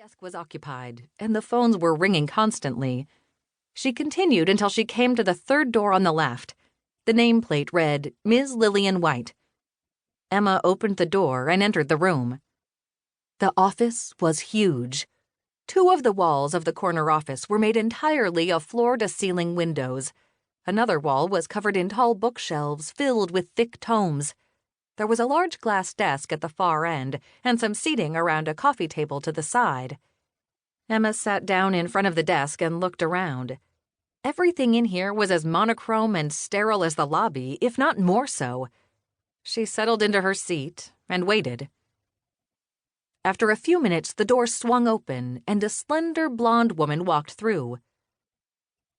desk was occupied, and the phones were ringing constantly. She continued until she came to the third door on the left. The nameplate read, Ms. Lillian White. Emma opened the door and entered the room. The office was huge. 2 of the walls of the corner office were made entirely of floor-to-ceiling windows. Another wall was covered in tall bookshelves filled with thick tomes. There was a large glass desk at the far end and some seating around a coffee table to the side. Emma sat down in front of the desk and looked around. Everything in here was as monochrome and sterile as the lobby, if not more so. She settled into her seat and waited. After a few minutes, the door swung open and a slender blonde woman walked through.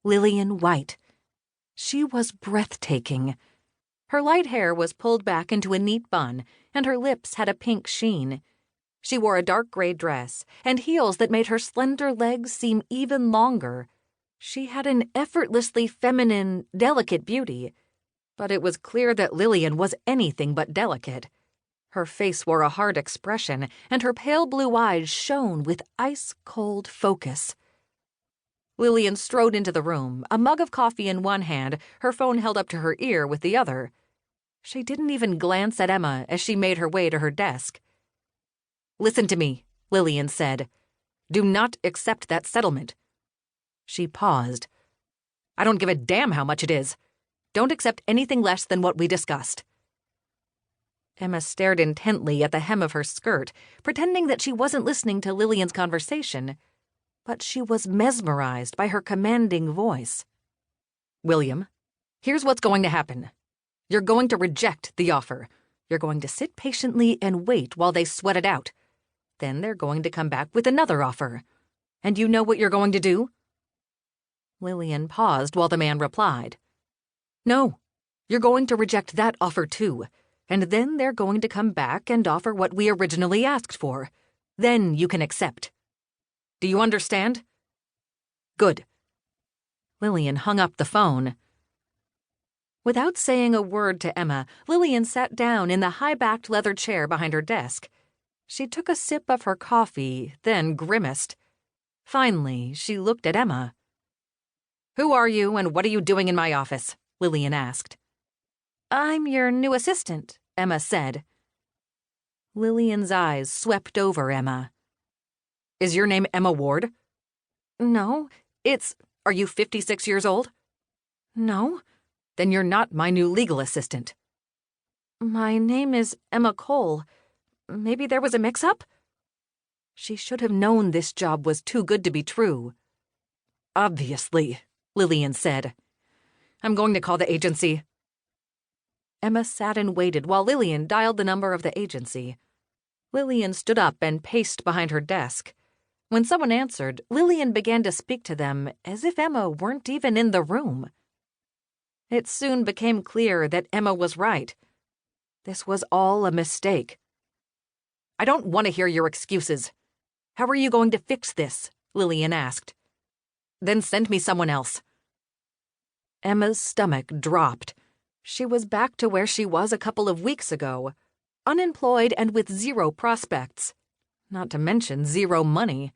Lillian White. She was breathtaking. Her light hair was pulled back into a neat bun, and her lips had a pink sheen. She wore a dark gray dress and heels that made her slender legs seem even longer. She had an effortlessly feminine, delicate beauty, but it was clear that Lillian was anything but delicate. Her face wore a hard expression, and her pale blue eyes shone with ice-cold focus. Lillian strode into the room, a mug of coffee in one hand, her phone held up to her ear with the other. She didn't even glance at Emma as she made her way to her desk. "Listen to me," Lillian said. "Do not accept that settlement." She paused. "I don't give a damn how much it is. Don't accept anything less than what we discussed." Emma stared intently at the hem of her skirt, pretending that she wasn't listening to Lillian's conversation, but she was mesmerized by her commanding voice. "William, here's what's going to happen. You're going to reject the offer. You're going to sit patiently and wait while they sweat it out. Then they're going to come back with another offer. And you know what you're going to do?" Lillian paused while the man replied. "No, you're going to reject that offer too. And then they're going to come back and offer what we originally asked for. Then you can accept. Do you understand?" "Good." Lillian hung up the phone. Without saying a word to Emma, Lillian sat down in the high-backed leather chair behind her desk. She took a sip of her coffee, then grimaced. Finally, she looked at Emma. "Who are you, and what are you doing in my office?" Lillian asked. "I'm your new assistant," Emma said. Lillian's eyes swept over Emma. "Is your name Emma Ward?" "No, Are you 56 years old?" "No." "Then you're not my new legal assistant." "My name is Emma Cole. Maybe there was a mix-up?" She should have known this job was too good to be true. "Obviously," Lillian said. "I'm going to call the agency." Emma sat and waited while Lillian dialed the number of the agency. Lillian stood up and paced behind her desk. When someone answered, Lillian began to speak to them as if Emma weren't even in the room. It soon became clear that Emma was right. This was all a mistake. "I don't want to hear your excuses. How are you going to fix this?" Lillian asked. "Then send me someone else." Emma's stomach dropped. She was back to where she was a couple of weeks ago, unemployed and with 0 prospects, not to mention 0 money.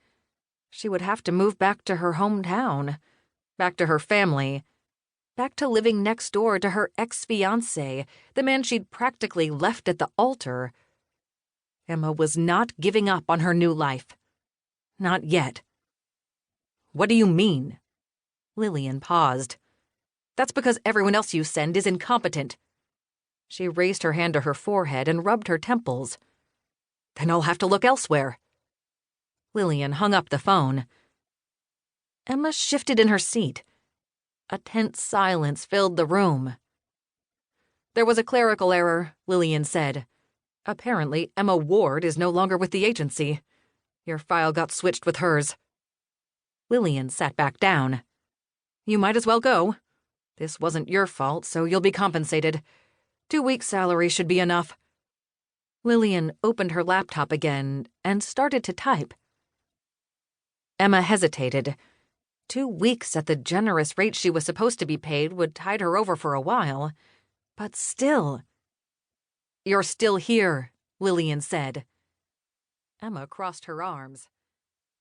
She would have to move back to her hometown, back to her family, back to living next door to her ex-fiance, the man she'd practically left at the altar. Emma was not giving up on her new life. Not yet. "What do you mean?" Lillian paused. "That's because everyone else you send is incompetent." She raised her hand to her forehead and rubbed her temples. "Then I'll have to look elsewhere." Lillian hung up the phone. Emma shifted in her seat. A tense silence filled the room. "There was a clerical error," Lillian said. "Apparently, Emma Ward is no longer with the agency. Your file got switched with hers." Lillian sat back down. "You might as well go. This wasn't your fault, so you'll be compensated. 2 weeks' salary should be enough." Lillian opened her laptop again and started to type. Emma hesitated. 2 weeks at the generous rate she was supposed to be paid would tide her over for a while. But still. "You're still here," Lillian said. Emma crossed her arms.